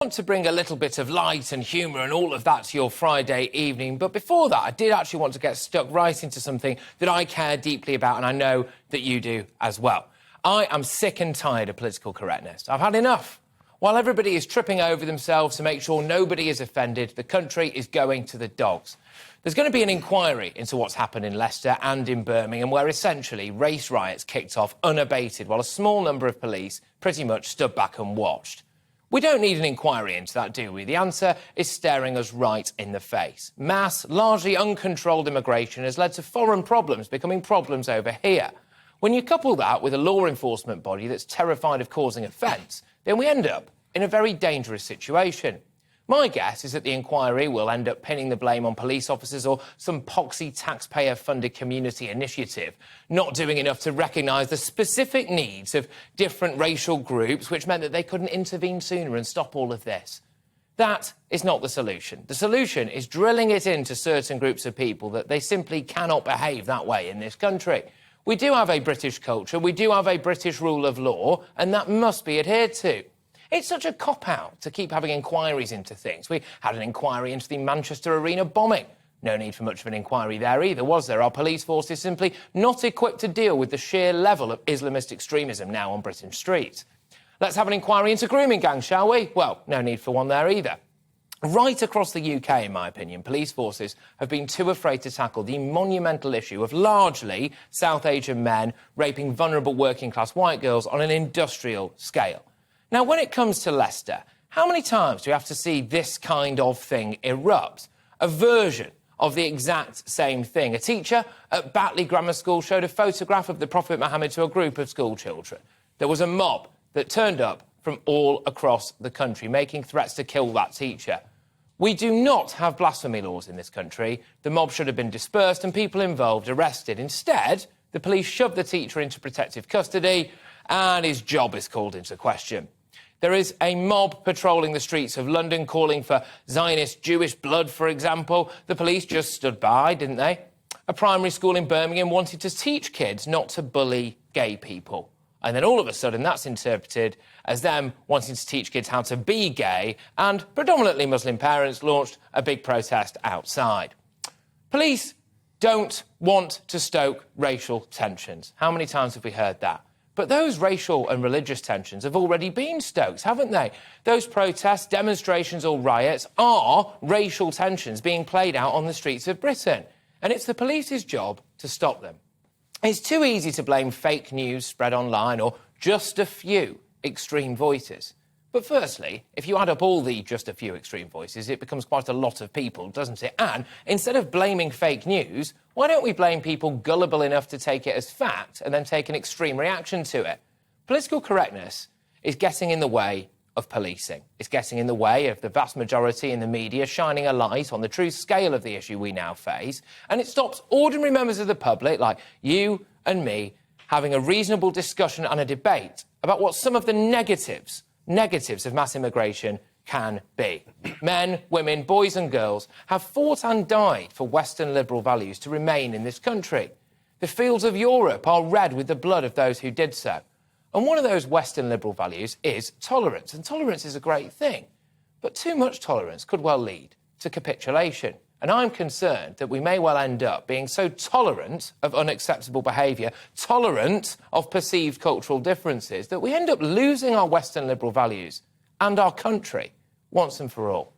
I want to bring a little bit of light and humour and all of that to your Friday evening, but before that I did actually want to get stuck right into something that I care deeply about, and I know that you do as well. I am sick and tired of political correctness. I've had enough. While everybody is tripping over themselves to make sure nobody is offended, the country is going to the dogs. There's going to be an inquiry into what's happened in Leicester and in Birmingham, where essentially race riots kicked off unabated while a small number of police pretty much stood back and watched. We don't need an inquiry into that, do we? The answer is staring us right in the face. Mass, largely uncontrolled immigration has led to foreign problems becoming problems over here. When you couple that with a law enforcement body that's terrified of causing offence, then we end up in a very dangerous situation. My guess is that the inquiry will end up pinning the blame on police officers or some poxy taxpayer-funded community initiative, not doing enough to recognise the specific needs of different racial groups, which meant that they couldn't intervene sooner and stop all of this. That is not the solution. The solution is drilling it into certain groups of people that they simply cannot behave that way in this country. We do have a British culture, we do have a British rule of law, and that must be adhered to. It's such a cop-out to keep having inquiries into things. We had an inquiry into the Manchester Arena bombing. No need for much of an inquiry there either, was there? Our police force is simply not equipped to deal with the sheer level of Islamist extremism now on Britain's streets. Let's have an inquiry into grooming gangs, shall we? Well, no need for one there either. Right across the UK, in my opinion, police forces have been too afraid to tackle the monumental issue of largely South Asian men raping vulnerable working-class white girls on an industrial scale. Now, when it comes to Leicester, how many times do we have to see this kind of thing erupt? A version of the exact same thing. A teacher at Batley Grammar School showed a photograph of the Prophet Muhammad to a group of school children. There was a mob that turned up from all across the country, making threats to kill that teacher. We do not have blasphemy laws in this country. The mob should have been dispersed and people involved arrested. Instead, the police shoved the teacher into protective custody and his job is called into question. There is a mob patrolling the streets of London calling for Zionist Jewish blood, for example. The police just stood by, didn't they? A primary school in Birmingham wanted to teach kids not to bully gay people. And then all of a sudden that's interpreted as them wanting to teach kids how to be gay, and predominantly Muslim parents launched a big protest outside. Police don't want to stoke racial tensions. How many times have we heard that? But those racial and religious tensions have already been stoked, haven't they? Those protests, demonstrations or riots are racial tensions being played out on the streets of Britain. And it's the police's job to stop them. It's too easy to blame fake news spread online or just a few extreme voices. But firstly, if you add up all the just a few extreme voices, it becomes quite a lot of people, doesn't it? And instead of blaming fake news, why don't we blame people gullible enough to take it as fact and then take an extreme reaction to it? Political correctness is getting in the way of policing. It's getting in the way of the vast majority in the media shining a light on the true scale of the issue we now face. And it stops ordinary members of the public, like you and me, having a reasonable discussion and a debate about what some of the negatives of mass immigration can be. Men, women, boys and girls have fought and died for Western liberal values to remain in this country. The fields of Europe are red with the blood of those who did so. And one of those Western liberal values is tolerance. And tolerance is a great thing. But too much tolerance could well lead to capitulation. And I'm concerned that we may well end up being so tolerant of unacceptable behaviour, tolerant of perceived cultural differences, that we end up losing our Western liberal values and our country once and for all.